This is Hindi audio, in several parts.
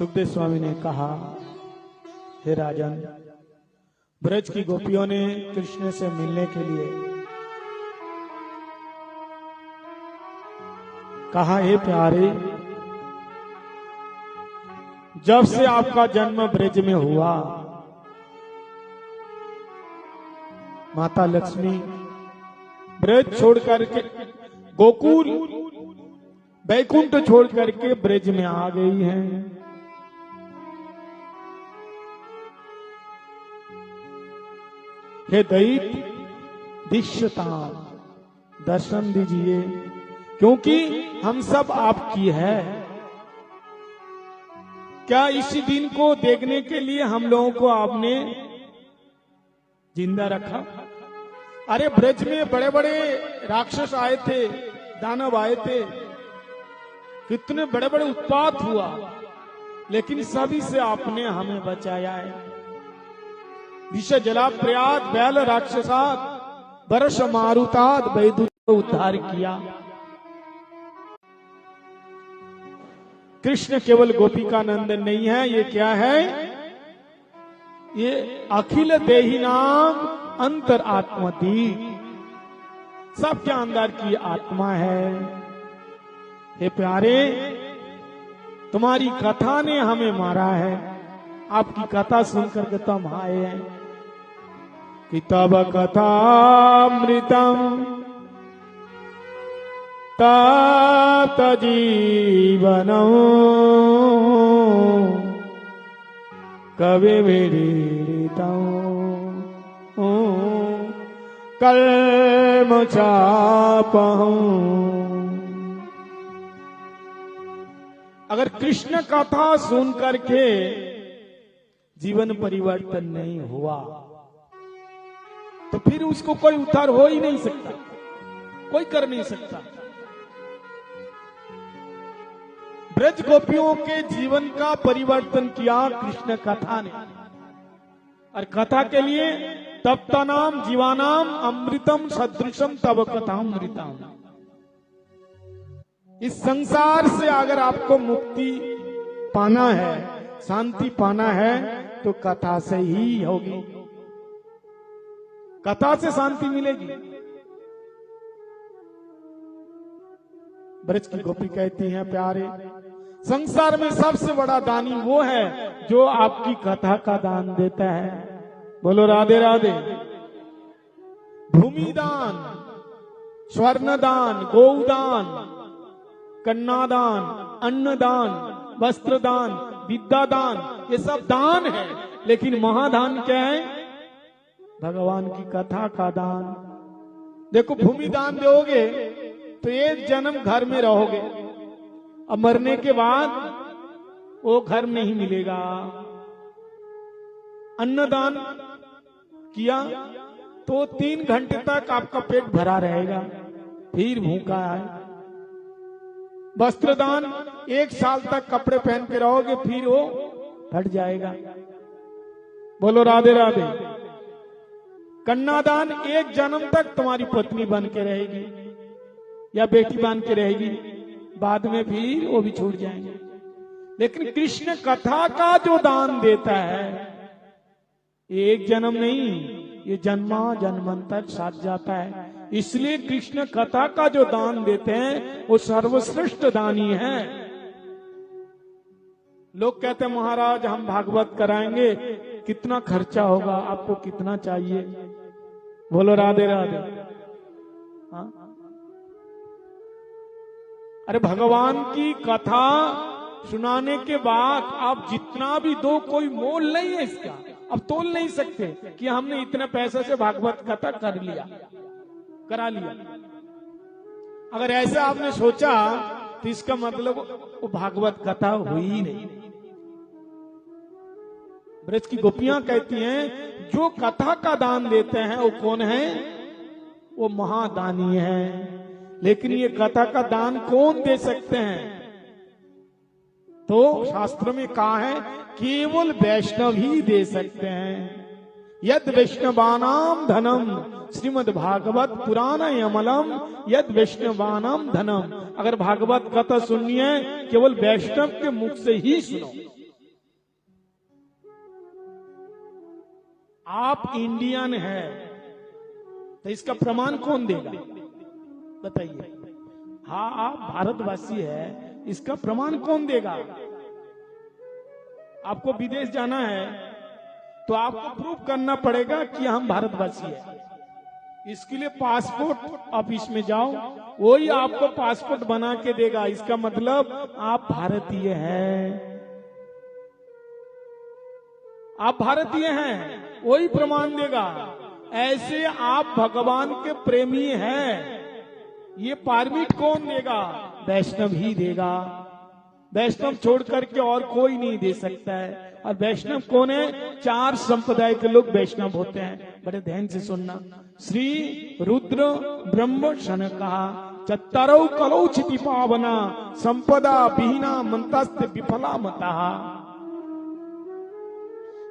सुखदेव स्वामी ने कहा, हे राजन, ब्रज की गोपियों ने कृष्ण से मिलने के लिए कहा, हे प्यारे, जब से आपका जन्म ब्रज में हुआ, माता लक्ष्मी ब्रज छोड़ करके, गोकुल वैकुंठ छोड़ करके ब्रज में आ गई हैं। हे दैत दीक्षता, दर्शन दीजिए, क्योंकि हम सब आपकी है। क्या इसी दिन को देखने के लिए हम लोगों को आपने जिंदा रखा? अरे ब्रज में बड़े बड़े राक्षस आए थे, दानव आए थे, कितने बड़े बड़े उत्पात हुआ, लेकिन सभी से आपने हमें बचाया है। विष जला प्रयात बैल राक्षसात वर्ष मारुतात वैदुत को उद्धार किया। कृष्ण केवल गोपिका नंदन नहीं है, ये क्या है? ये अखिल देही नाम अंतर आत्मती, सबके अंदर की आत्मा है। हे प्यारे, तुम्हारी कथा ने हमें मारा है, आपकी कथा सुनकर के तो हम आए हैं। कि तब कथामृतम तात जीवनम कवि विदितम कल्म चापहूं। अगर कृष्ण कथा सुन करके जीवन परिवर्तन नहीं हुआ तो फिर उसको कोई उद्धार हो ही नहीं सकता, कोई कर नहीं सकता। ब्रज गोपियों के जीवन का परिवर्तन किया कृष्ण कथा ने, और कथा के लिए तप्तानाम जीवानाम अमृतम सदृशम तब कथामृतम। इस संसार से अगर आपको मुक्ति पाना है, शांति पाना है, तो कथा से ही होगी, कथा से शांति मिलेगी। ब्रज की गोपी कहती हैं, प्यारे, संसार में सबसे बड़ा दानी वो है जो आपकी कथा का दान देता है। बोलो राधे राधे। भूमि दान, स्वर्ण दान, गौदान, कन्यादान, अन्नदान, वस्त्र दान, विद्या दान, ये सब दान है, लेकिन महादान क्या है? भगवान की कथा का दान। देखो, भूमि दान दोगे तो एक जन्म घर में रहोगे, अब मरने के बाद वो घर नहीं मिलेगा। अन्नदान किया तो 3 घंटे तक आपका पेट भरा रहेगा, फिर भूखा है। वस्त्रदान 1 साल तक कपड़े पहन के रहोगे, फिर वो फट जाएगा। बोलो राधे राधे। कन्यादान 1 जन्म तक तुम्हारी पत्नी बन के रहेगी या बेटी बन के रहेगी, बाद में फिर वो भी छूट जाएंगे। लेकिन कृष्ण कथा का जो दान देता है, 1 जन्म नहीं, ये जन्मा जन्मांतर साथ जाता है। इसलिए कृष्ण कथा का जो दान देते हैं वो सर्वश्रेष्ठ दानी है। लोग कहते हैं, महाराज हम भागवत कराएंगे, कितना खर्चा होगा, आपको कितना चाहिए? बोलो राधे राधे। हाँ? अरे भगवान की कथा सुनाने के बाद आप जितना भी दो, कोई मोल नहीं है इसका। अब तोल नहीं सकते कि हमने इतने पैसे से भागवत कथा कर लिया, करा लिया। अगर ऐसा आपने सोचा तो इसका मतलब वो भागवत कथा हुई ही नहीं। ब्रज की गोपियां कहती हैं, जो कथा का दान देते हैं वो कौन है? वो महादानी है। लेकिन ये कथा का दान कौन दे सकते हैं? तो शास्त्र में कहा है, केवल वैष्णव ही दे सकते हैं। यद वैष्णवानाम धनम श्रीमद् भागवत पुराण अमलम यद वैष्णवानाम धनम। अगर भागवत कथा सुननी है, केवल वैष्णव के मुख से ही सुनो, आप इंडियन है तो इसका प्रमाण कौन देगा? बताइए। हाँ, आप भारतवासी है, इसका प्रमाण कौन देगा? आपको विदेश जाना है तो आपको प्रूफ करना पड़ेगा कि हम भारतवासी है। इसके लिए पासपोर्ट ऑफिस में जाओ, वही आपको पासपोर्ट बना के देगा। इसका मतलब आप भारतीय हैं, आप भारतीय हैं, वही प्रमाण देगा। ऐसे आप भगवान के प्रेमी हैं, ये परमिट कौन देगा? वैष्णव ही देगा। वैष्णव छोड़ करके और कोई नहीं दे सकता है। और वैष्णव कौन है? 4 संप्रदाय के लोग वैष्णव होते हैं। बड़े ध्यान से सुनना। श्री रुद्र ब्रह्म शनका चत्तरौ कलौ चिति पावना संपदा विहीना मंतस्ते विफला मता।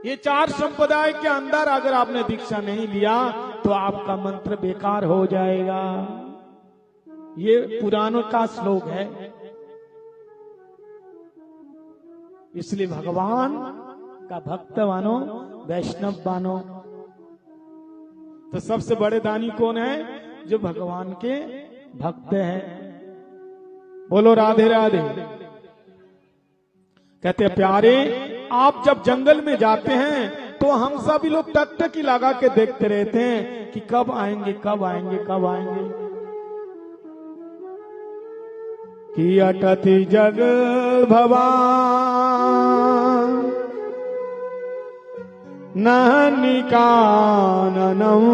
ये 4 संप्रदाय के अंदर अगर आपने दीक्षा नहीं लिया तो आपका मंत्र बेकार हो जाएगा। ये पुराणों का श्लोक है। इसलिए भगवान का भक्त मानो, वैष्णव मानो। तो सबसे बड़े दानी कौन है? जो भगवान के भक्त हैं। बोलो राधे राधे। कहते हैं प्यारे, आप जब जंगल में जाते हैं तो हम सभी लोग टकटकी लगा के देखते रहते हैं कि कब आएंगे, कब आएंगे, कब आएंगे। कि अटति जग भवान नहनि काननम्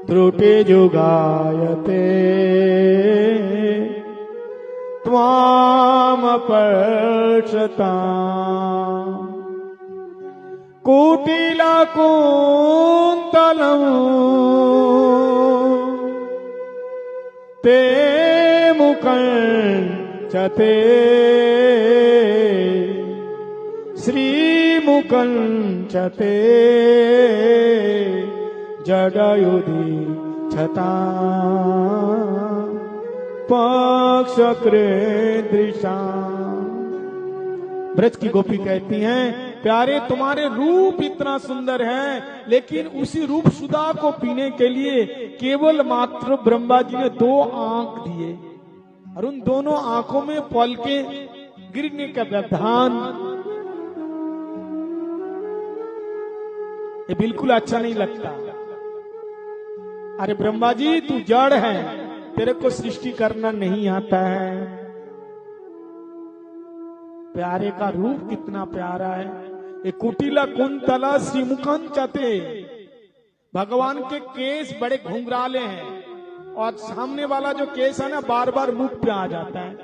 त्रुटि जुगायते त्वाम पर्षता कुटिला कुंतलम् ते मुकंचते श्रीमुकंचते जडयुधि छता पक्षकृदृशा। ब्रज की गोपी कहती हैं प्यारे, तुम्हारे रूप इतना सुंदर है, लेकिन उसी रूप सुधा को पीने के लिए केवल मात्र ब्रह्मा जी ने 2 आंख दिए और उन दोनों आंखों में पलके गिरने का व्यवधान। ये बिल्कुल अच्छा नहीं लगता। अरे ब्रह्मा जी, तू जड़ है, तेरे को सृष्टि करना नहीं आता है। प्यारे का रूप कितना प्यारा है। एक कुटिला कुंतला श्रीमुखन चते। भगवान के केस बड़े घुंघराले हैं और सामने वाला जो केस है ना, बार बार मुख पे आ जाता है।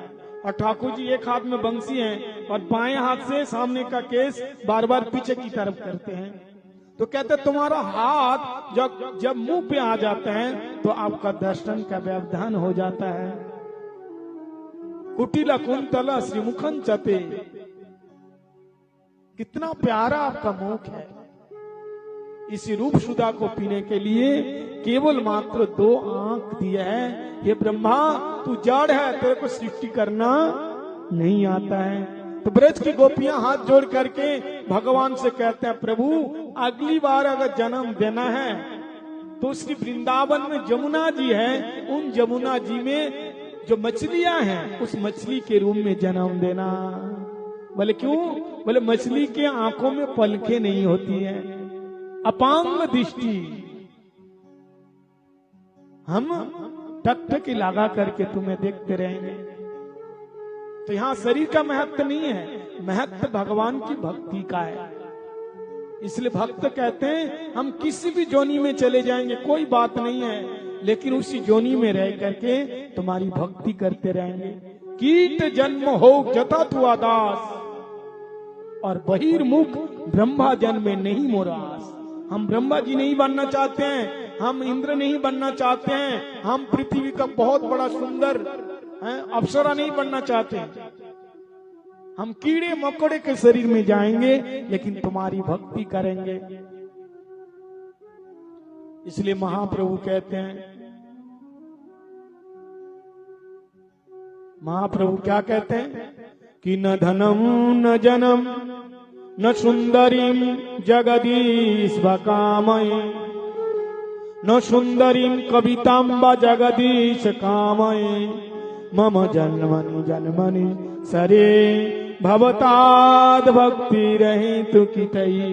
और ठाकुर जी एक हाथ में बंसी है और बाएं हाथ से सामने का केस बार बार पीछे की तरफ करते हैं। तो कहते तुम्हारा हाथ जब मुंह पे आ जाते हैं तो आपका दर्शन का व्यवधान हो जाता है। कुटिला कुंतला श्रीमुखन चते। कितना प्यारा आपका मुख है। इसी रूप सुधा को पीने के लिए केवल मात्र 2 आंख दिया है। ये ब्रह्मा, तू जड़ है, तेरे को सृष्टि करना नहीं आता है। तो ब्रज की गोपियां हाथ जोड़ करके भगवान से कहते हैं प्रभु, अगली बार अगर जन्म देना है तो श्री वृंदावन में जमुना जी है, उन जमुना जी में जो मछलियां हैं उस मछली के रूप में जन्म देना। बोले क्यों? बोले मछली के आंखों में पलकें नहीं होती हैं, अपांग दृष्टि। हम टकटकी लगा करके तुम्हें देखते रहेंगे। तो यहां शरीर का महत्व नहीं है, महत्व भगवान की भक्ति का है। इसलिए भक्त कहते हैं हम किसी भी जोनी में चले जाएंगे, कोई बात नहीं है, लेकिन उसी जोनी में रह करके तुम्हारी भक्ति करते रहेंगे। कीट जन्म हो जथा तु आदास और बहिर्मुख ब्रह्मा जन्म में नहीं मोरास। हम ब्रह्मा जी नहीं बनना चाहते हैं, हम इंद्र नहीं बनना चाहते हैं, हम पृथ्वी का बहुत बड़ा सुंदर अप्सरा नहीं बनना चाहते। हम कीड़े मकोड़े के शरीर में जाएंगे, लेकिन तुम्हारी भक्ति करेंगे। इसलिए महाप्रभु कहते हैं, महाप्रभु क्या कहते हैं कि न धनम न जनम न सुंदरीम जगदीश कामये, न सुंदरीम कविताम व जगदीश कामये, मम जन्मनि जन्मनि सरे भवताद भक्ति रहे तु कितई।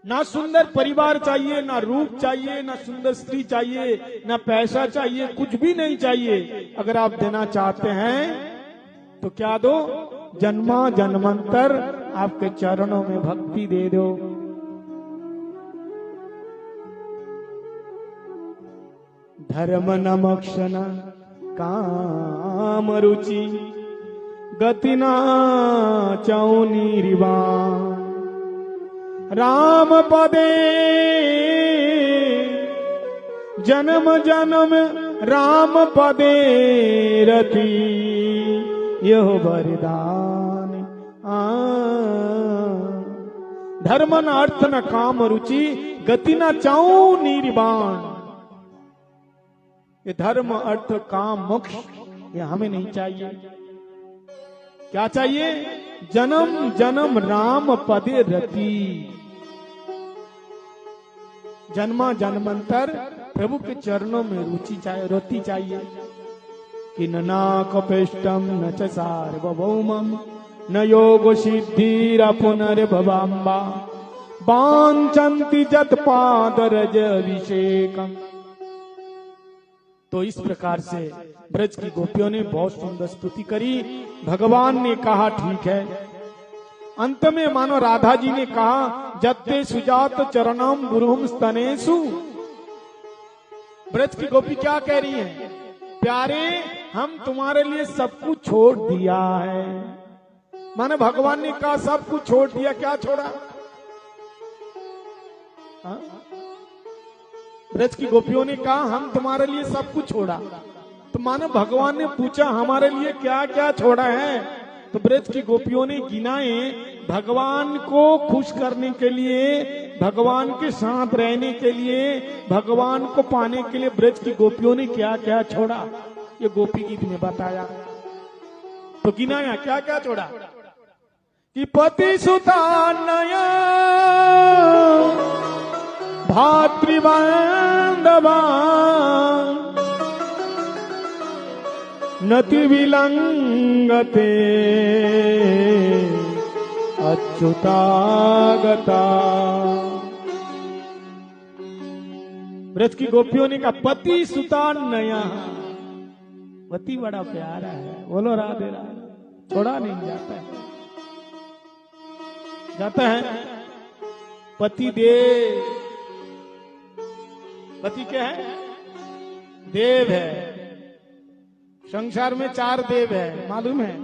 ना सुंदर परिवार चाहिए, ना रूप चाहिए, ना सुंदर स्त्री चाहिए, ना पैसा चाहिए, कुछ भी नहीं चाहिए। अगर आप देना चाहते हैं तो क्या दो? जन्मा जन्मांतर आपके चरणों में भक्ति दे दो। धर्म न मोक्ष न काम रुचि, गति न चाउ निर्वाण, राम पदे जन्म जन्म राम पदे रति, यह वरदान धर्म न अर्थ न काम रुचि, गति न चाऊ निर्वाण। ये धर्म अर्थ काम मोक्ष ये हमें नहीं चाहिए। क्या चाहिए? जन्म जन्म राम पदे रति, जन्मा जन्मांतर प्रभु के चरणों में रुचि चाहिए, रति चाहिए। कि न कपेष्टम न च सार्वभौमम, न योग सिद्धिर पुनर्भवाम्बा, वाञ्छन्ति जत पादरज अभिषेकम। तो इस प्रकार से ब्रज की गोपियों ने बहुत सुंदर स्तुति करी। भगवान ने कहा ठीक है। अंत में मानो राधा जी ने कहा जत्ते सुजात चरणम गुरुम स्तनेसु। ब्रज की गोपी क्या कह रही है? प्यारे हम तुम्हारे लिए सब कुछ छोड़ दिया है। माने भगवान ने कहा सब कुछ छोड़ दिया। क्या छोड़ा? ब्रज की गोपियों ने कहा हम तुम्हारे लिए सब कुछ छोड़ा। तो मानो भगवान ने पूछा हमारे लिए क्या क्या छोड़ा है? तो ब्रज की गोपियों ने गिनाए भगवान को खुश करने के लिए, भगवान के साथ रहने के लिए, भगवान को पाने के लिए ब्रज की गोपियों ने क्या क्या छोड़ा। ये गोपी गीत में बताया। तो गिनाया क्या क्या छोड़ा कि पति सुता नया भातृबांधवा नति विलंगते अच्युतागता। ब्रज की गोपियों ने कहा पति सुता नया। पति बड़ा प्यारा है। बोलो राधे राधे। छोड़ा नहीं जाता है। जाता है पति देव। पति क्या है? देव है। संसार में 4 देव है, मालूम है?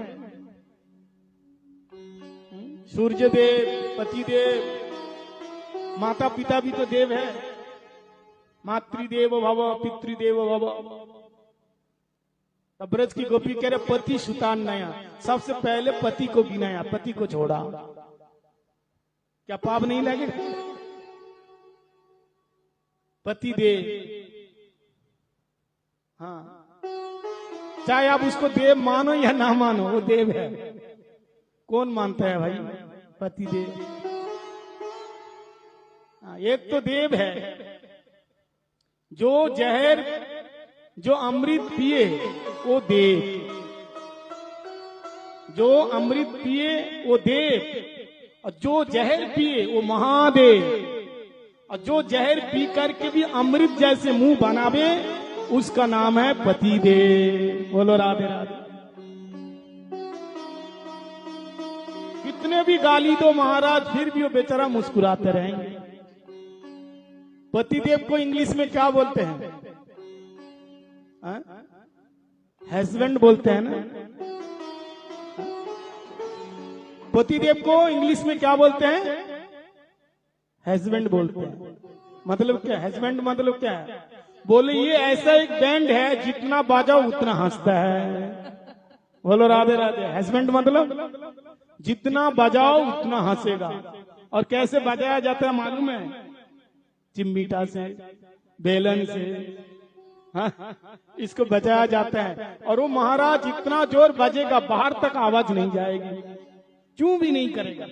सूर्य देव, पति देव, माता पिता भी तो देव है। मातृदेव भव पितृदेव भव। तब ब्रज की गोपी कह रहे पति सुतान नया। सबसे पहले पति को गिनाया, पति को छोड़ा। क्या पाप नहीं लगे? पति देव। हाँ, चाहे आप उसको देव मानो या ना मानो, वो देव है। कौन मानता है भाई? पति देव। हाँ, एक तो देव है जो जहर, जो अमृत पिए वो देव, जो अमृत पिए वो देव, और जो जहर पिए वो महादेव, और जो जहर पी करके भी अमृत जैसे मुंह बनावे उसका नाम है पति देव। बोलो राधे राधे। कितने भी गाली दो महाराज, फिर भी वो बेचारा मुस्कुराते रहेंगे। पतिदेव को इंग्लिश में क्या बोलते हैं? हस्बैंड बोलते हैं ना। पतिदेव को इंग्लिश में क्या बोलते हैं? हस्बैंड बोलते हैं। मतलब क्या? हस्बैंड मतलब क्या है? बोले ये ऐसा एक बैंड है जितना बाजाओ उतना हंसता है। बोलो राधे राधे। हस्बैंड मतलब जितना बजाओ उतना हंसेगा। और कैसे बजाया जाता है मालूम है? चिमटा से, बेलन से, हाँ, इसको बजाया जाता है। और वो महाराज इतना जोर बजेगा बाहर तक आवाज नहीं जाएगी। चूं भी नहीं करेगा।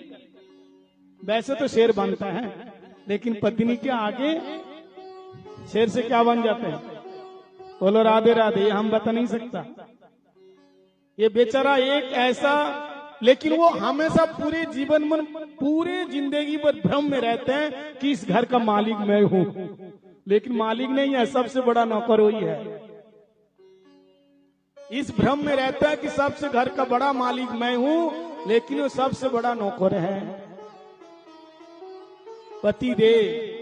वैसे तो शेर बनता है, लेकिन पत्नी के आगे शेर से क्या बन जाते हैं? बोलो राधे राधे। ये हम बता नहीं सकता। ये बेचारा एक ऐसा, लेकिन वो हमेशा पूरे जीवन में, पूरे जिंदगी भर भ्रम में रहते हैं कि इस घर का मालिक मैं हूं, लेकिन मालिक नहीं है, सबसे बड़ा नौकर वही है। इस भ्रम में रहता है कि सबसे घर का बड़ा मालिक मैं हूं, लेकिन वो सबसे बड़ा नौकर है पति देव।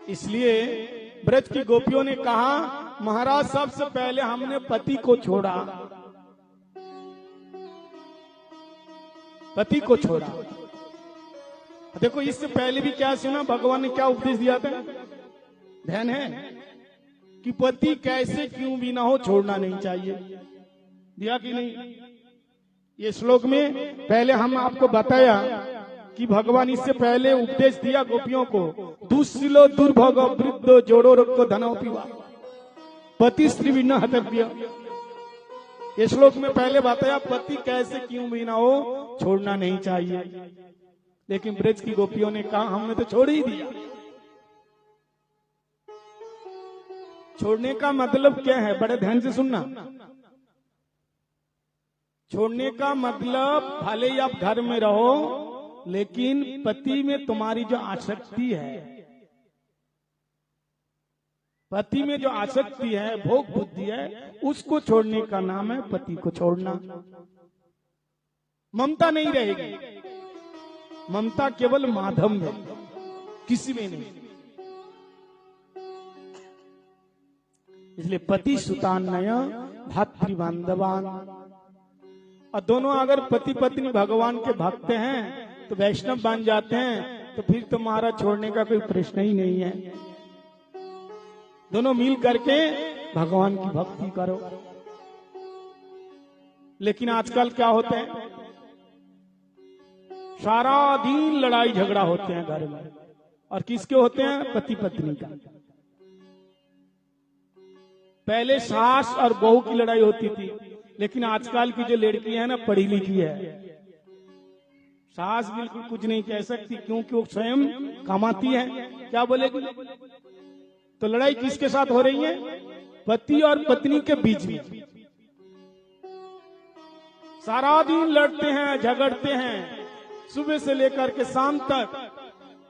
इसलिए ब्रज की गोपियों ने कहा, महाराज सबसे पहले हमने पति को छोड़ा, पति को छोड़ा। देखो इससे पहले भी क्या सुना, भगवान ने क्या उपदेश दिया था, ध्यान है कि पति कैसे क्यों भी ना हो छोड़ना नहीं चाहिए, दिया कि नहीं? ये श्लोक में पहले हम आपको बताया कि भगवान इससे पहले उपदेश दिया गोपियों को, दुस्सिलो दुर्भोगो वृद्धो जोड़ो रखो धनो पीवा पति स्त्री बिना हतव्य। ये श्लोक में पहले बताया पति कैसे क्यों भी ना हो छोड़ना नहीं चाहिए, लेकिन ब्रज की गोपियों ने कहा हमने तो छोड़ ही दिया। छोड़ने का मतलब क्या है, बड़े ध्यान से सुनना। छोड़ने का मतलब भले ही आप घर में रहो, लेकिन पति में तुम्हारी जो आसक्ति है, पति में जो आसक्ति है, भोग बुद्धि है, उसको छोड़ने का नाम है पति को छोड़ना। ममता नहीं रहेगी, ममता केवल माधव में, किसी में नहीं। इसलिए पति सुतान्नय भातृबांधवान। और दोनों अगर पति पत्नी भगवान के भक्त हैं तो वैष्णव बन जाते हैं, तो फिर तुम्हारा छोड़ने का कोई प्रश्न ही नहीं है। दोनों मिल करके भगवान की भक्ति करो। लेकिन आजकल क्या होते हैं, सारा दिन लड़ाई झगड़ा होते हैं घर में, और किसके होते हैं? पति पत्नी का। पहले सास और बहू की लड़ाई होती थी, लेकिन आजकल की जो लड़की है ना, पढ़ी लिखी है, सास बिल्कुल कुछ नहीं कह सकती, क्योंकि वो स्वयं कमाती है। क्या बोलेगी? तो लड़ाई किसके साथ हो रही है? पति और पत्नी के बीच में। सारा दिन लड़ते हैं, झगड़ते हैं, सुबह से लेकर के शाम तक,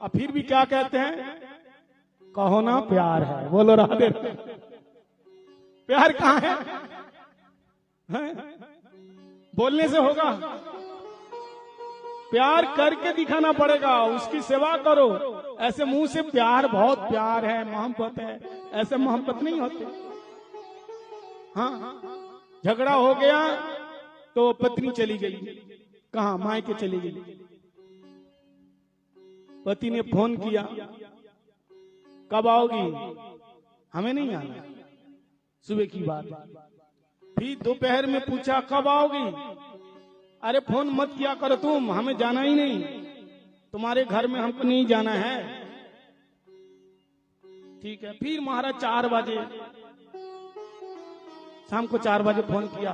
और फिर भी क्या कहते हैं? कहो ना प्यार है। बोलो राधे। प्यार कहाँ है? बोलने से होगा? प्यार करके दिखाना पड़ेगा, उसकी सेवा करो। ऐसे मुंह से प्यार, बहुत प्यार है, मोहब्बत है, ऐसे मोहब्बत नहीं होते। हाँ, झगड़ा हो गया तो पत्नी चली गई, कहाँ? मायके चली गई। पति ने फोन किया, कब आओगी? हमें नहीं आना, सुबह की बात। फिर दोपहर में पूछा, कब आओगी? अरे फोन मत किया करो तुम, हमें जाना ही नहीं, तुम्हारे घर में हमको नहीं जाना है। ठीक है। फिर महाराज 4 बजे, शाम को 4 बजे फोन किया,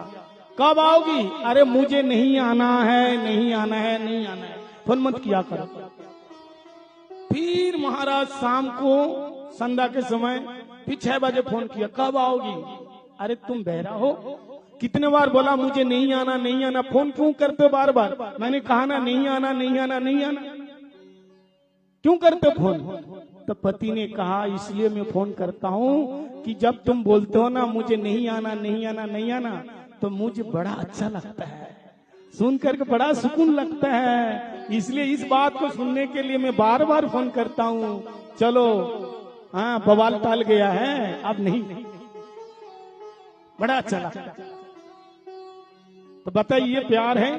कब आओगी? अरे मुझे नहीं आना है, नहीं आना है, नहीं आना है, फोन मत किया करो। फिर महाराज शाम को संध्या के समय फिर 6 बजे फोन किया, कब आओगी? अरे तुम बहरा हो? कितने बार बोला मुझे नहीं आना, नहीं आना, फोन क्यों करते हो बार बार? मैंने कहा ना नहीं आना, नहीं आना, नहीं आना, क्यों करते हो फोन? तो पति ने कहा, इसलिए मैं फोन करता हूँ कि जब तुम बोलते हो ना मुझे नहीं आना, नहीं आना, नहीं आना, तो मुझे बड़ा अच्छा लगता है, सुन करके बड़ा सुकून लगता है। इसलिए इस बात को सुनने के लिए मैं बार बार फोन करता हूँ। चलो, हाँ, बवाल टाल गया है, अब नहीं, बड़ा अच्छा लगता है। तो बताइए, प्यार है?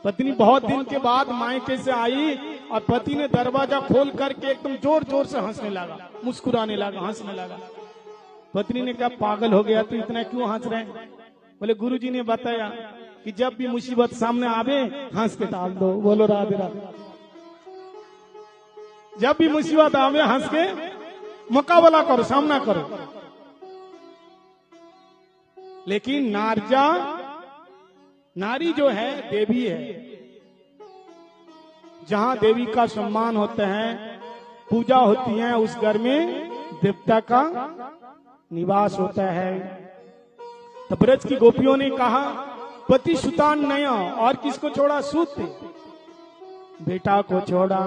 पत्नी बहुत दिन के बाद मायके से आई और पति ने दरवाजा खोल करके एकदम जोर जोर से हंसने लगा, मुस्कुराने लगा, हंसने लगा। पत्नी ने कहा, पागल हो गया, तो इतना क्यों हंस रहे हैं? बोले, गुरुजी ने बताया कि जब भी मुसीबत सामने आवे हंस के टाल दो। बोलो राधे राधे। जब भी मुसीबत आवे हंस के मुकाबला करो, सामना करो। लेकिन नारजा, नारी जो है देवी है। जहां देवी का सम्मान होता है, पूजा होती है, उस घर में देवता का निवास होता है। तो ब्रज की गोपियों ने कहा पति सुतान नया, और किसको छोड़ा? सूत, बेटा को छोड़ा।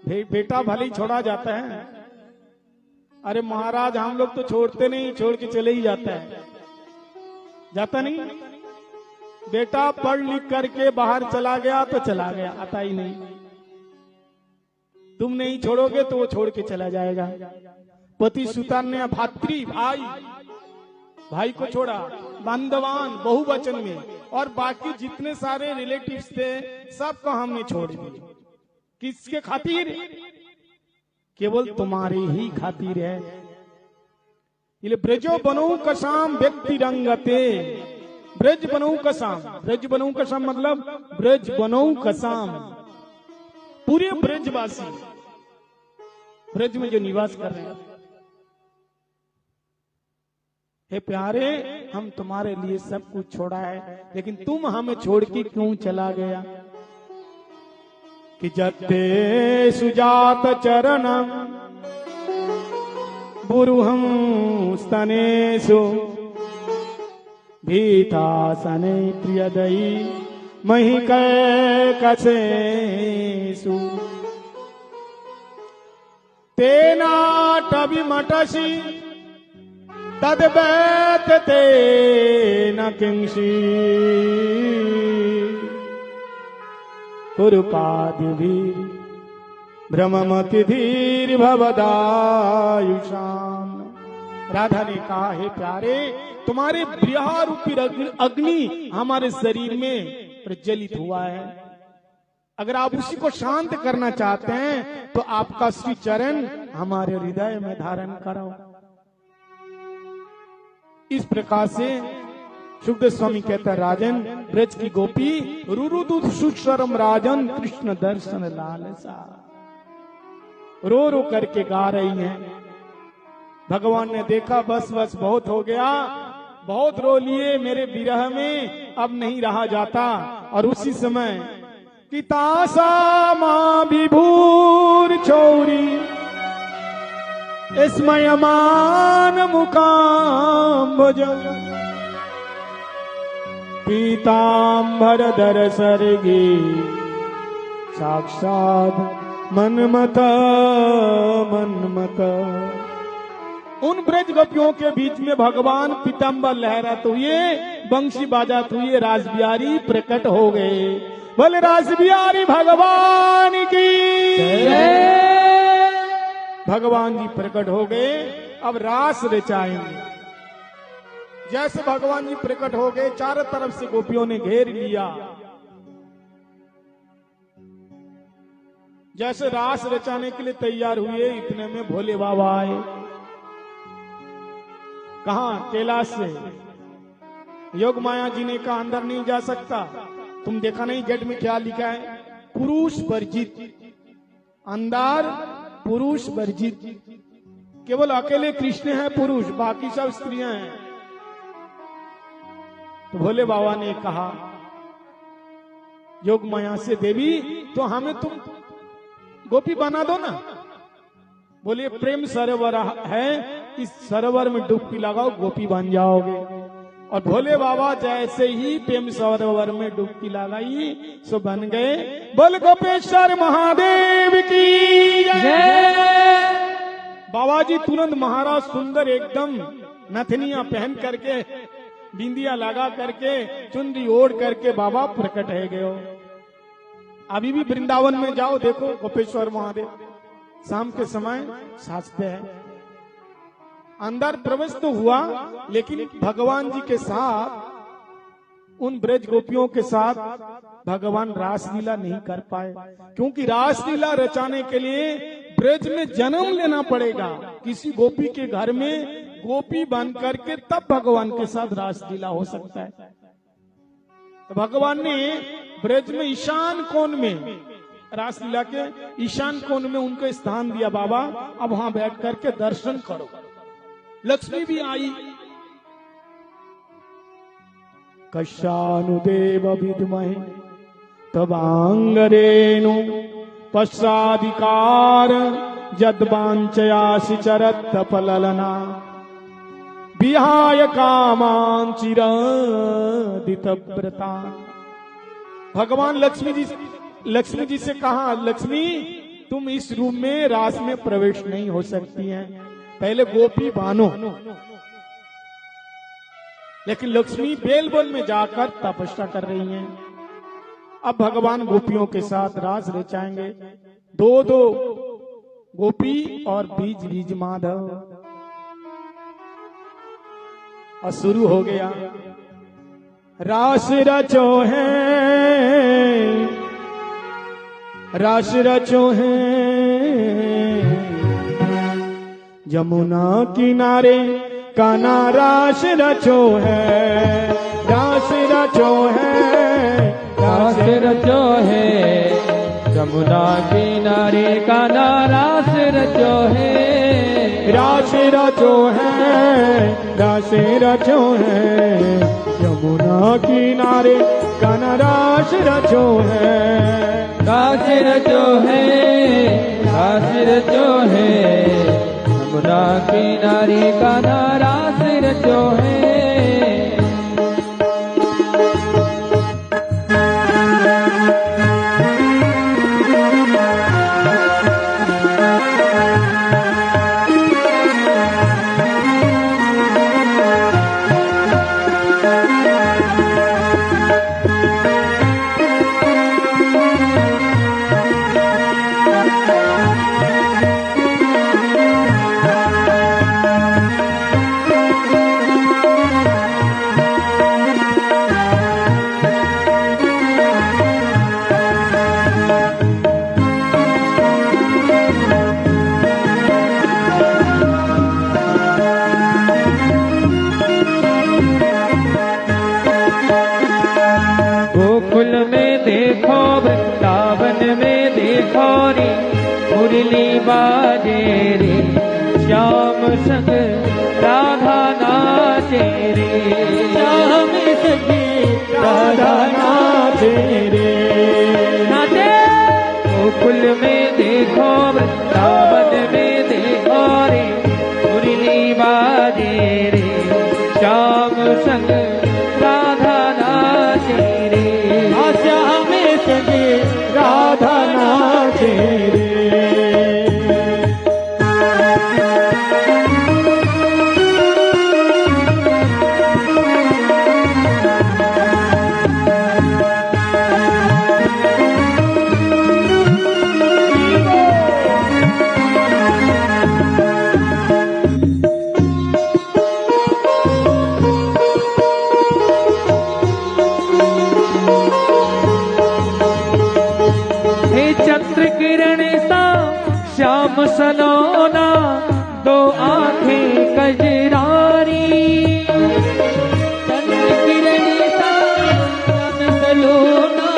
बेटा भले ही छोड़ा जाता है, अरे महाराज हम लोग तो छोड़ते नहीं, छोड़ के चले ही जाता है। जाता नहीं, बेटा पढ़ लिख करके बाहर चला गया तो चला गया, आता ही नहीं। तुम नहीं छोड़ोगे तो वो छोड़ के चला जाएगा। पति सुतान ने भातृ भाई को छोड़ा, बांधवान बहुवचन में, और बाकी जितने सारे रिलेटिव्स थे सबको हमने छोड़ दिए। किसके खातिर? केवल तुम्हारे ही खातिर है। ये ब्रजो बनो कसाम व्यक्ति रंगते, ब्रज बनो कसाम, ब्रज बनो कसाम मतलब ब्रज बनो कसाम, पूरे ब्रजवासी, ब्रज में जो निवास कर रहे हैं। हे प्यारे, हम तुम्हारे लिए सब कुछ छोड़ा है, लेकिन तुम हमें छोड़ के क्यों चला गया? कि जत्ते सुजात चरणम बुरुहं स्तनेषु भीतासने प्रियदयी महिकैकसेषु तेनाटविमटसि तद्वैतते न किंशी कुरुपादिभिः भ्रममतिधीर भवदायुषाम। राधा ने कहा हे प्यारे, तुम्हारे विरह रूपी अग्नि हमारे शरीर में प्रज्वलित हुआ है। अगर आप उसी को शांत करना चाहते हैं तो आपका श्री चरण हमारे हृदय में धारण करो। इस प्रकार से सुखदेव स्वामी कहता है, राजन ब्रज की गोपी रुरुदुत सुशरम राजन कृष्ण दर्शन लालसा, रो रो करके गा रही हैं। भगवान ने देखा बस बस बहुत हो गया, बहुत रो लिए मेरे विरह में, अब नहीं रहा जाता। और उसी समय कि तासा मां विभूर चौरी स्मयमान मुकाम्बुज पीतांबर दर सर्गी साक्षात मनमत मनमत। उन ब्रज गोपियों के बीच में भगवान पीतांबर लहराते हुए, बंशी बाजाते हुए रास बिहारी प्रकट हो गए। बोले रास बिहारी भगवान की जय। भगवान जी प्रकट हो गए, अब रास रचाएंगे। जैसे भगवान जी प्रकट हो गए, चारों तरफ से गोपियों ने घेर लिया। जैसे रास रचाने के लिए तैयार हुए, इतने में भोले बाबा आए। कहां? कैलाश से। योग माया जी ने कहा अंदर नहीं जा सकता। तुम देखा नहीं गेट में क्या लिखा है? पुरुष वर्जित, अंदर पुरुष वर्जित। केवल अकेले कृष्ण है पुरुष, बाकी सब स्त्रियां हैं। तो भोले बाबा ने कहा योग माया से, देवी तो हमें तुम गोपी बना दो ना। बोले प्रेम सरोवर है, इस सरोवर में डुबकी लगाओ, गोपी बन जाओगे। और भोले बाबा जैसे ही प्रेम सरोवर में डुबकी लगाई सो बन गए। बोल गोपेश्वर महादेव की जय। बाबा जी तुरंत महाराज सुंदर एकदम नथनिया पहन करके, बिंदिया लगा करके, चुनरी ओढ़ करके बाबा प्रकट है गए। अभी भी वृंदावन में जाओ, देखो गोपेश्वर महादेव शाम के समय साजते हैं। अंदर प्रवेश तो हुआ, लेकिन भगवान जी के साथ, उन ब्रज गोपियों के साथ भगवान रासलीला नहीं कर पाए, क्योंकि रासलीला रचाने के लिए ब्रज में जन्म लेना पड़ेगा। किसी गोपी के घर में गोपी बन करके तब भगवान के साथ रासलीला हो सकता है। तो भगवान ने ब्रज में ईशान कोण में, रासलीला के ईशान कोण में उनको स्थान दिया। बाबा अब वहां बैठ करके दर्शन करो। लक्ष्मी भी आई, कश्यानुदेव विद्महे तवांगरेणु पश्चाधिकार यद्वांचयासि चरत्तपललना विहाय कामान चिरादितव्रता। भगवान लक्ष्मी जी से कहा, लक्ष्मी तुम इस रूम में रास में प्रवेश नहीं हो सकती हैं, पहले गोपी बानो। लेकिन लक्ष्मी बेलवन में जाकर तपस्या कर रही हैं। अब भगवान गोपियों के साथ रास रचाएंगे, दो दो गोपी और बीज बीज माधव। और शुरू हो गया। रास रचो है, रास रचो है, यमुना किनारे कान्हा रास रचो है, रास रचो है, रास रचो है, यमुना किनारे कान्हा रास रचो है, रास रचो है, रास रचो है, यमुना किनारे कान्हा रास रचो है, रास रचो है, रास रचो है, यमुना किनारे कान्हा रास रचो है। गोकुल में देखो, वृंदावन में देखो रे, मुरली बाजे रे, श्याम संग राधा नाचे रे, श्याम संग राधा नाचे रे, नाचे। गोकुल में देखो, वृंदावन में देखो रे, मुरली बाजे रे, श्याम संग राधा नाचे रे, श्याम संग राधा नाचे रे। श्याम सलोना दो आंखें कजरारी, चंद्र किरण सा श्याम सलोना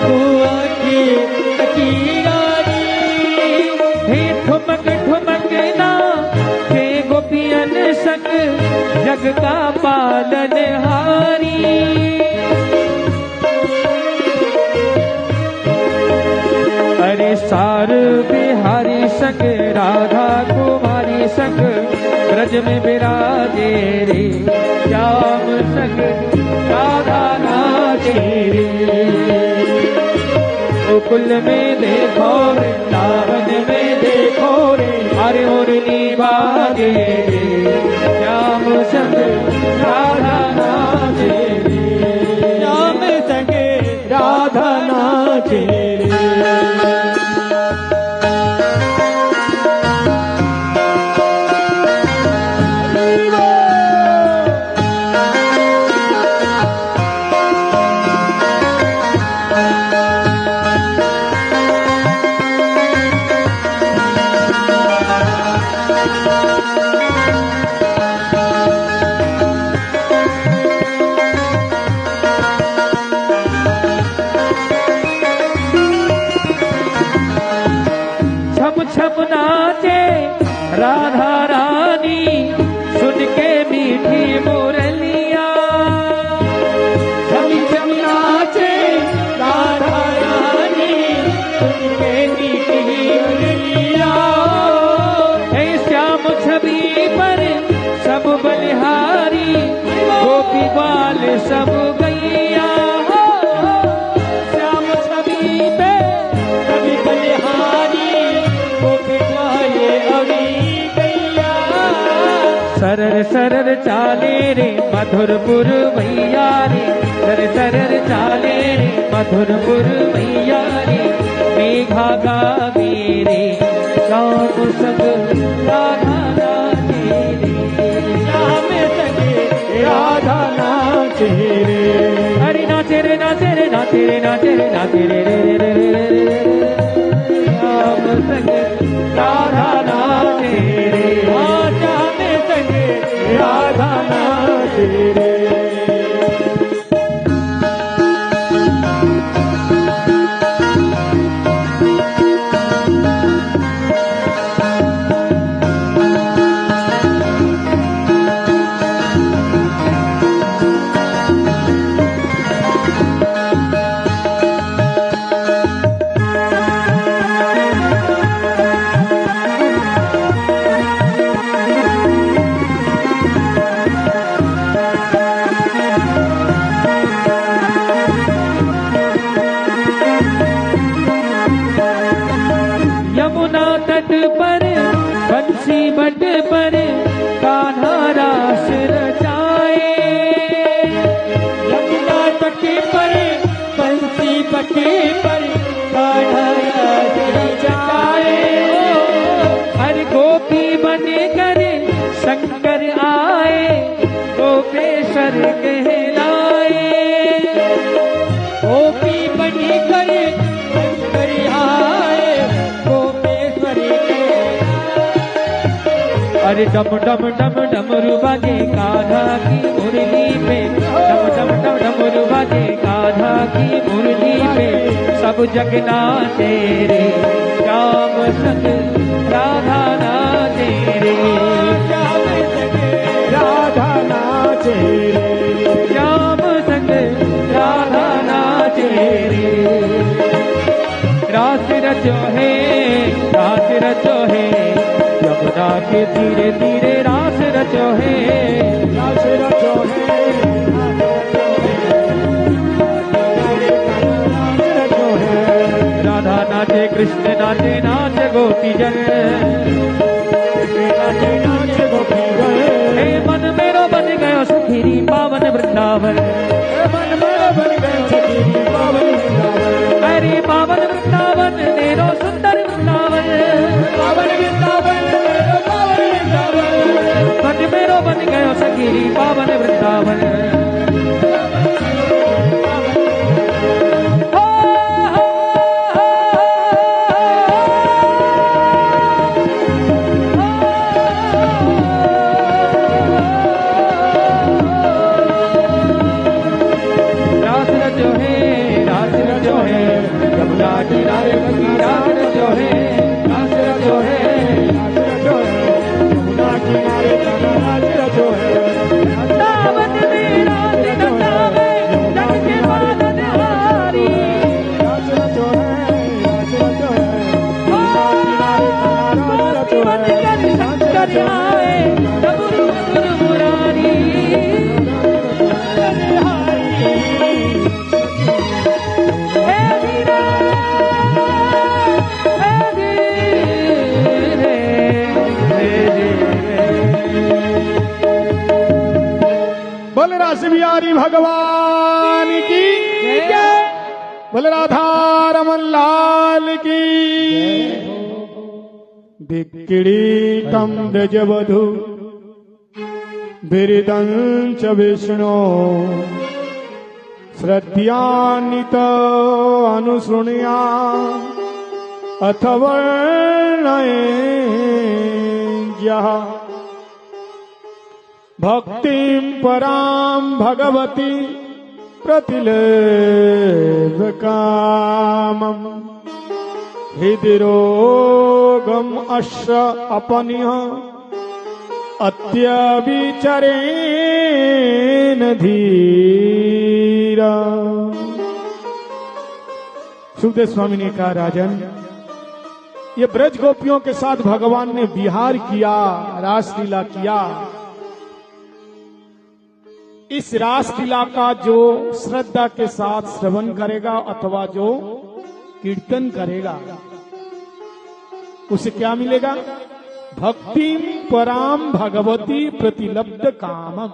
दो आंखें कजरारी। हे ठुमक ठुमक ना हे गोपियन संग जग का पालनहारी। अरे सार बिहारी संग राधा कुमारी संग ब्रज में विराजे रे, श्याम संग राधा नाचे रे। गोकुल में देखो, वृंदावन में देखो रे, अरे मुरली बाजे रे, श्याम संग राधा नाचे रे, श्याम संग राधा नाचे रे। छम नाचे राधा रानी सुन के मीठी मुरलिया, सब गैया हो, श्याम छवि पे कभी बलिहारी को बिठाए अभी गैया। सरर सरर चाले रे मधुरपुर मैया रे, सरर सरर चाले रे मधुरपुर मैया रे। मेघा गावे रे श्याम संग राधा नाचे रे, श्याम संग राधा नाचे रे। हरि नाचे रे नाचे रे नाचे रे नाचे रे नाचे रे रे रे रे रे। श्याम संग राधा नाचे रे, श्याम संग राधा नाचे रे। यमुना तट पर बंसी बट पर कान्हा रास रचाए। यमुना तट पर बंसी बट पर कान्हा रास रचाए। हर गोपी बन कर शंकर आए, गोपेश्वर कहलाए। गोपी बन कर शंकर आए, अरे डम डम डम डमरू बाजे कान्हा की मुरली पे, डम डम डम डमरू बाजे कान्हा की मुरली पे। सब जग नाचे रे श्याम संग राधा नाचे रे, श्याम संग राधा नाचे रे। श्याम संग राधा नाचे रे। रास रचो है, रास रचो है, यमुना के धीरे धीरे रास रचो है, रास रचो है, रास रचो है। राधा नाचे कृष्ण नाचे नाच गोपी जन, नाचे नाच गोपी गण। हे मन मेरो बन गयो सखीरी पावन वृंदावन, मन मेरो बन गयो सखीरी पावन वृंदावन। अरे पावन वृंदावन मेरो सुंदर वृंदावन, पावन वृंदावन मेरो पावन वृंदावन। मन मेरो बन गयो सखीरी पावन वृंदावन। रास रचो है, रास रचो है, यमुना किनारे बगी रास रचो है, रास रचो है, रास रचो है, यमुना किनारे रास रचो है। वृंदावन में रास रचावे जग के पालन हारी। रास रचो है, रास रचो है, यमुना किनारे रास रचो है। शंकर आए डमरू मधुर मुरारी, हे वीरा, हे वीरे, बोल रास बिहारी भगवान की जय। बोल राधा रमन लाल की। बिक्किड़ी कम ब्रजवधु बिरिदंच विष्णु श्रद्धान्वित अनुसृणुया अथ वर्णये यः भक्तिं परां भगवती प्रतिलेभ कामम् हृदि रोगम अश्र अपनिह अत्यविचरेण धीरा। सुखदेव स्वामी ने कहा, राजन, ये ब्रज गोपियों के साथ भगवान ने विहार किया, रासलीला किया, इस रासलीला का जो श्रद्धा के साथ श्रवण करेगा अथवा जो कीर्तन करेगा उसे क्या मिलेगा? भक्ति पराम भगवती प्रतिलब्ध कामम,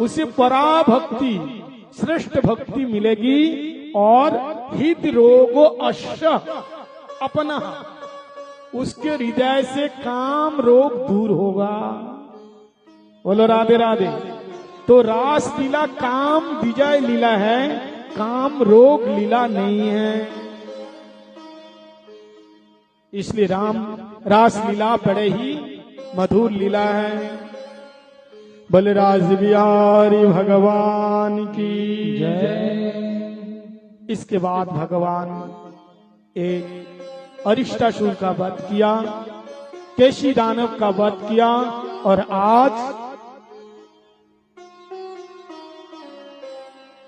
उसे पराभक्ति श्रेष्ठ भक्ति मिलेगी और हित रोगो अश्य अपना, उसके हृदय से काम रोग दूर होगा। बोलो राधे राधे। तो रास लीला काम विजय लीला है, काम रोग लीला नहीं है। इसलिए रास लीला बड़े ही मधुर लीला है। बलराज बिहारी भगवान की जय। इसके बाद भगवान एक अरिष्टासुर का वध किया, केशी दानव का वध किया और आज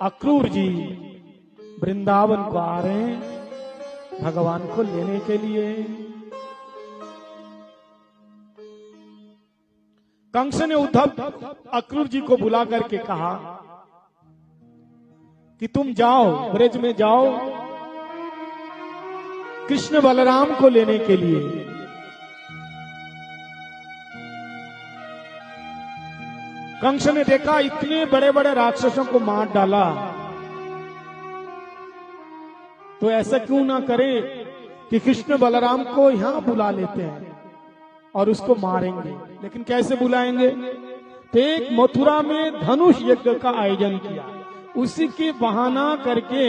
अक्रूर जी वृंदावन को आ रहे हैं भगवान को लेने के लिए। कंस ने उद्धव अक्रूर जी को बुला करके कहा कि तुम जाओ, ब्रज में जाओ कृष्ण बलराम को लेने के लिए। कंस ने देखा इतने बड़े बड़े राक्षसों को मार डाला, तो ऐसा क्यों ना करे कि कृष्ण बलराम को यहां बुला लेते हैं और उसको मारेंगे। लेकिन कैसे बुलाएंगे? तो एक मथुरा में धनुष यज्ञ का आयोजन किया, उसी के बहाना करके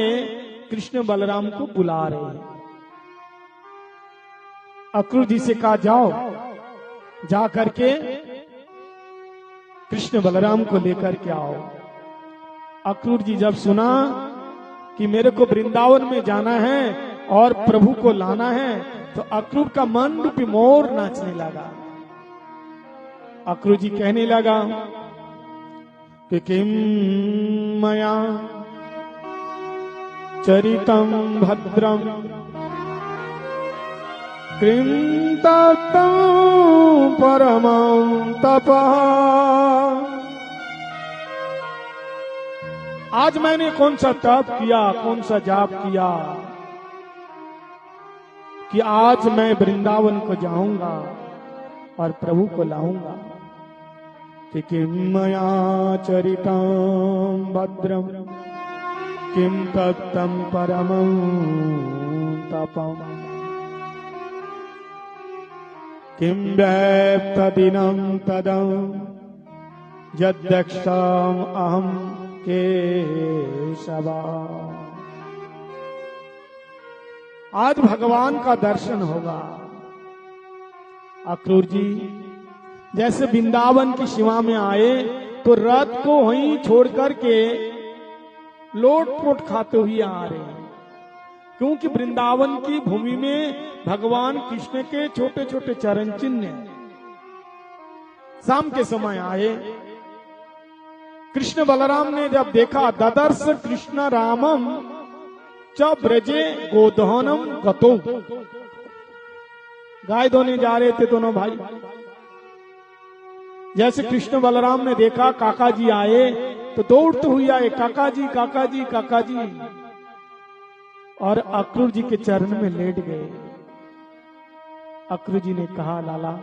कृष्ण बलराम को बुला रहे हैं। अक्रूर जी से कहा जाओ, जा करके कृष्ण बलराम को लेकर के आओ। अक्रूर जी जब सुना कि मेरे को वृंदावन में जाना है और प्रभु को लाना है, तो अक्रूर का मन रूपी मोर नाचने लगा। अक्रूर जी कहने लगा कि किम मया चरितम भद्रम किम तप्तं परमं तपः। आज मैंने कौन सा तप किया, कौन सा जाप किया कि आज मैं वृंदावन को जाऊंगा और प्रभु को लाऊंगा। कि किम मया चरितं भद्रम किम तप्तं परमं तपम् किम वैप्तदिनं तदं यद्दक्षम् अहं केशवा। आज भगवान का दर्शन होगा। अक्रूर जी जैसे वृंदावन की सीमा में आए तो रथ को वहीं छोड़ करके लोट पोट खाते हुए आ रहे हैं, क्योंकि वृंदावन की भूमि में भगवान कृष्ण के छोटे छोटे चरण चिन्ह हैं। शाम के समय आए, कृष्ण बलराम ने जब देखा ददर्श कृष्ण रामम च ब्रजे गोदहनम गतो, गाय धोने जा रहे थे दोनों भाई। जैसे कृष्ण बलराम ने देखा काका जी आए तो दौड़ते हुए आए, काका जी काका जी काका जी, और अक्रूर जी के चरण में लेट गए। अक्रूर जी ने कहा लाला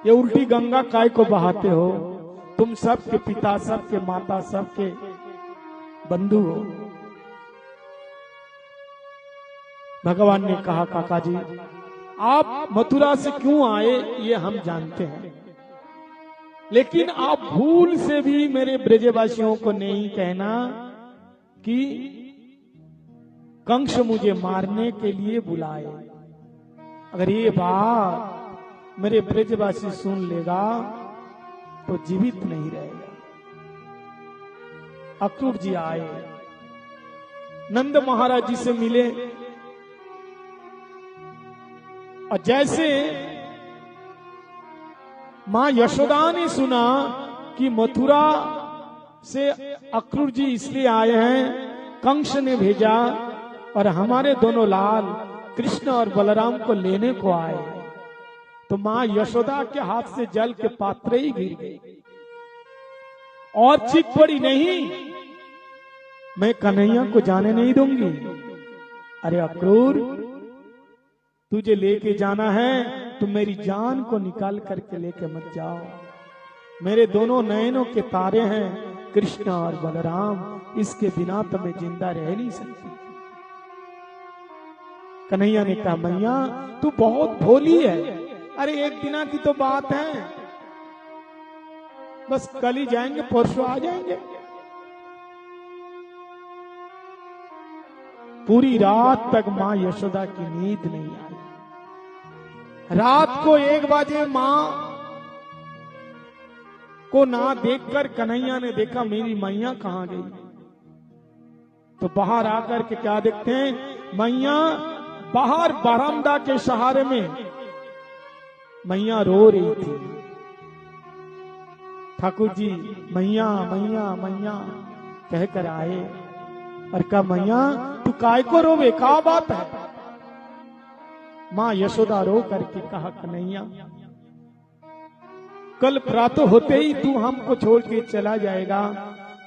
ये उल्टी गंगा काय को बहाते हो, तुम सबके पिता सबके माता सबके बंधु हो। भगवान ने कहा काका जी आप मथुरा से क्यों आए ये हम जानते हैं, लेकिन आप भूल से भी मेरे ब्रजवासियों को नहीं कहना कि कंस मुझे मारने के लिए बुलाए। अगर ये बात मेरे ब्रजवासी सुन लेगा तो जीवित नहीं रहेगा। अक्रूर जी आए, नंद महाराज जी से मिले, और जैसे मां यशोदा ने सुना कि मथुरा से अक्रूर जी इसलिए आए हैं, कंस ने भेजा और हमारे दोनों लाल कृष्ण और बलराम को लेने को आए, तो मां यशोदा के हाथ से जल के पात्र ही गिर गई। और चीख पड़ी, नहीं मैं कन्हैया को जाने नहीं दूंगी। अरे अक्रूर, तुझे लेके जाना है तो मेरी जान को निकाल करके लेके मत जाओ। मेरे दोनों नयनों के तारे हैं कृष्ण और बलराम, इसके बिना तो मैं जिंदा रह नहीं सकती। कन्हैया ने कहा मैया तू बहुत भोली है। अरे एक दिना की तो बात है, बस कल ही जाएंगे, परसों आ जाएंगे। पूरी रात तक मां यशोदा की नींद नहीं आई। रात को 1 बजे मां को ना देखकर कन्हैया ने देखा मेरी मैया कहां गई। तो बाहर आकर के क्या देखते हैं, मैया बाहर बरामदा के सहारे में मैया रो रही थी। ठाकुर जी मैया मैया मैया कहकर आए और कहा मैया तू काय को रोवे, क्या बात है। मां यशोदा रो करके कहा कन्हैया कल प्रातः होते ही तू हमको छोड़ के चला जाएगा।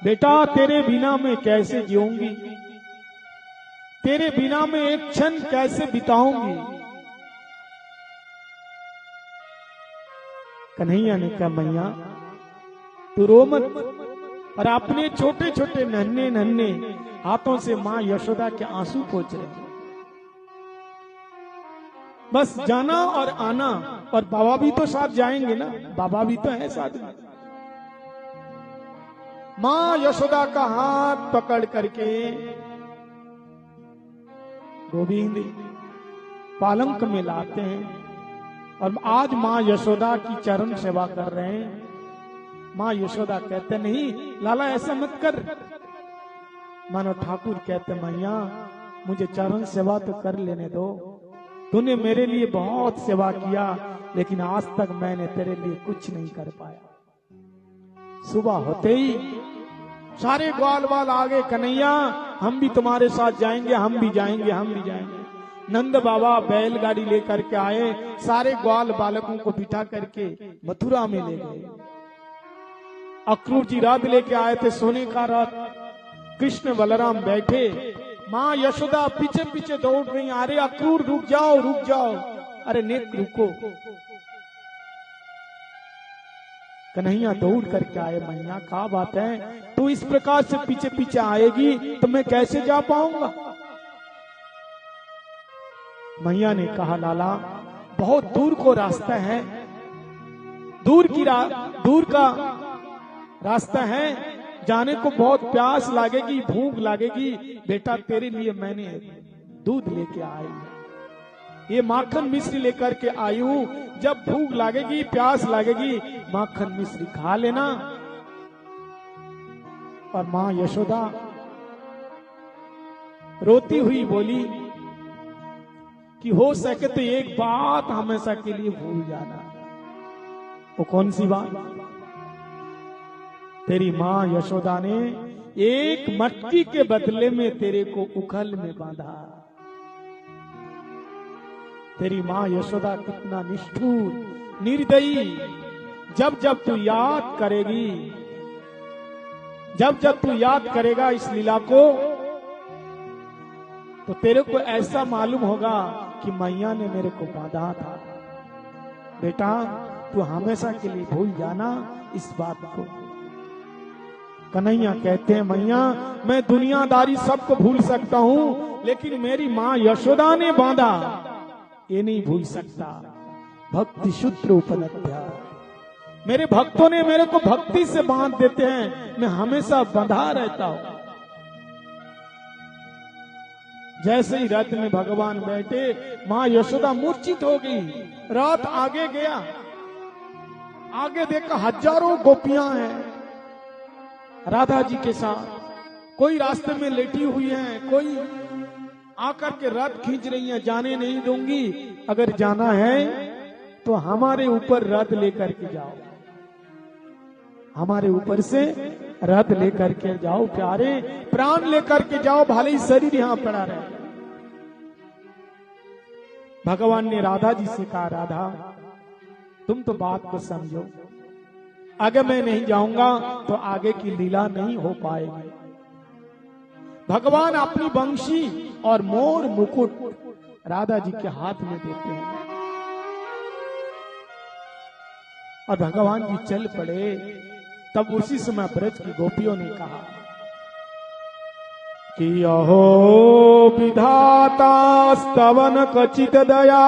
बेटा तेरे बिना मैं कैसे जीऊंगी, तेरे बिना मैं एक क्षण कैसे बिताऊंगी। कन्हैया ने कहा मैया तू रो मत। और अपने छोटे छोटे नन्हे नन्हे हाथों से मां यशोदा के आंसू पोंछ रहे। बस जाना और आना, और बाबा भी तो साथ जाएंगे ना, बाबा भी तो है साथ में। मां यशोदा का हाथ पकड़ करके गोविंद पालंक में लाते हैं और आज मां यशोदा की चरण सेवा कर रहे हैं। मां यशोदा कहते नहीं लाला ऐसा मत कर। मानो ठाकुर कहते मैया मुझे चरण सेवा तो कर लेने दो, तूने मेरे लिए बहुत सेवा किया लेकिन आज तक मैंने तेरे लिए कुछ नहीं कर पाया। सुबह होते ही सारे ग्वाल वाल आ गए, कन्हैया हम भी तुम्हारे साथ जाएंगे, हम भी जाएंगे, हम भी जाएंगे। नंद बाबा बैलगाड़ी लेकर के आए, सारे ग्वाल बालकों को बिठा करके मथुरा में ले गए। अक्रूर जी रथ लेके आए थे, सोने का रथ। कृष्ण बलराम बैठे, मां यशोदा पीछे पीछे दौड़ रही। अरे अक्रूर रुक जाओ रुक जाओ। अरे नेक रुको। कन्हैया दौड़ करके आए, मैया क्या बात है, तू इस प्रकार से पीछे पीछे आएगी तो मैं कैसे जा पाऊंगा। मैया ने कहा लाला बहुत दूर को रास्ता है, दूर का रास्ता है, जाने को बहुत प्यास लगेगी, भूख लगेगी। बेटा तेरे लिए मैंने दूध लेके आई है, ये माखन मिश्री लेकर के आई हूं। जब भूख लगेगी प्यास लगेगी माखन मिश्री खा लेना। और मां यशोदा रोती हुई बोली कि हो सके तो एक बात हमेशा के लिए भूल जाना। वो कौन सी बात। तेरी मां यशोदा ने एक मटकी के बदले में तेरे को उखल में बांधा। तेरी मां यशोदा कितना निष्ठुर निर्दयी। जब जब तू याद करेगी, जब जब तू याद करेगा इस लीला को, तो तेरे को ऐसा मालूम होगा कि मैया ने मेरे को बांधा था। बेटा तू हमेशा के लिए भूल जाना इस बात को। कन्हैया कहते हैं मैया मैं दुनियादारी सबको भूल सकता हूं, लेकिन मेरी मां यशोदा ने बांधा ये नहीं भूल सकता। भक्ति सूत्र उपनद्या, मेरे भक्तों ने मेरे को भक्ति से बांध देते हैं, मैं हमेशा बंधा रहता हूं। जैसे ही रथ में भगवान बैठे मां यशोदा मूर्छित हो गई। रथ आगे गया, आगे देखा हजारों गोपियां हैं राधा जी के साथ। कोई रास्ते में लेटी हुई हैं, कोई आकर के रथ खींच रही हैं। जाने नहीं दूंगी, अगर जाना है तो हमारे ऊपर रथ लेकर के जाओ, हमारे ऊपर से रथ लेकर के जाओ प्यारे, प्राण लेकर के जाओ, भले ही शरीर यहां पड़ा रहे। भगवान ने राधा जी से कहा राधा तुम तो बात को समझो, अगर मैं नहीं जाऊंगा तो आगे की लीला नहीं हो पाएगी। भगवान अपनी बंशी और मोर मुकुट राधा जी के हाथ में देते हैं और भगवान जी चल पड़े। तब उसी समय ब्रज की गोपियों ने कहा कि अहो विधाता स्तवन कचित दया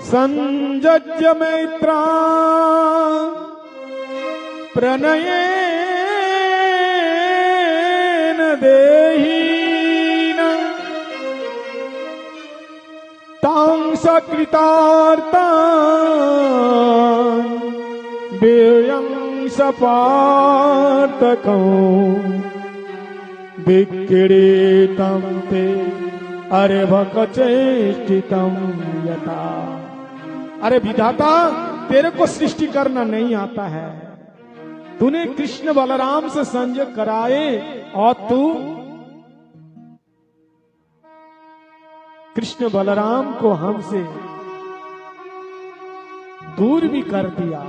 संजज्य मैत्रा प्रणयेन देहीन तां सकृतार्तान् व्ययं सपार्थकं विक्रीडितं ते अर्भकचेष्टितं यथा। अरे विधाता, तेरे को सृष्टि करना नहीं आता है। तूने कृष्ण बलराम से संयोग कराए और तू कृष्ण बलराम को हमसे दूर भी कर दिया।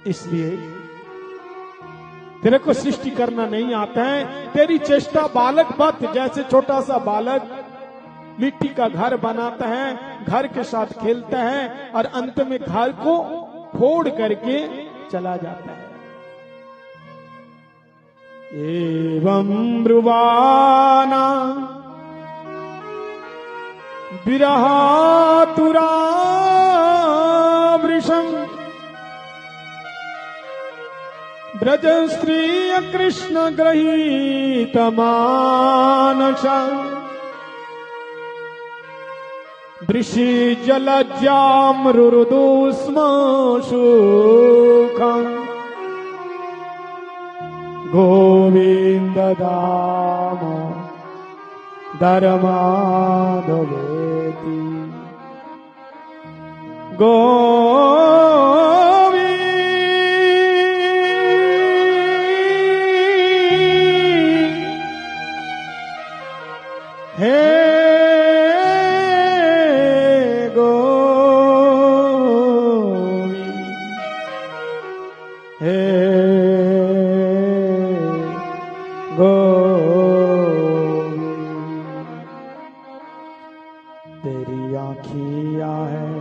इसलिए तेरे को सृष्टि करना नहीं आता है। तेरी चेष्टा बालक मत, जैसे छोटा सा बालक मिट्टी का घर बनाता है, घर के साथ खेलता है और अंत में घर को फोड़ करके चला जाता है। एवं ब्रुवाना विरहातुरा वृषं ब्रज श्री कृष्ण गृहीत मानस वृषि जलज्यामृदु स्म सुखं गोविंद दाम धर्मादवेति तेरी आँखियाँ है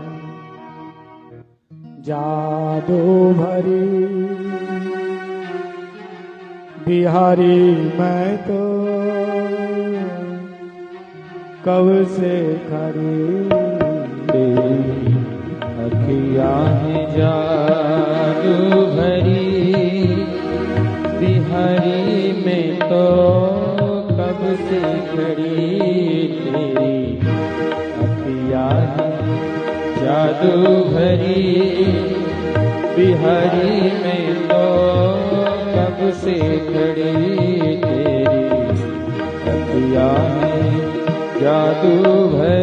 जादू भरी बिहारी, मैं तो कब से खरी। तेरी अखियाँ हैं जादू भरी बिहारी, में तो कब से खड़ी। तेरी अखियाँ हैं जादू भरी बिहारी, में तो कब से खड़ी। तेरी अखियाँ हैं जादू भरी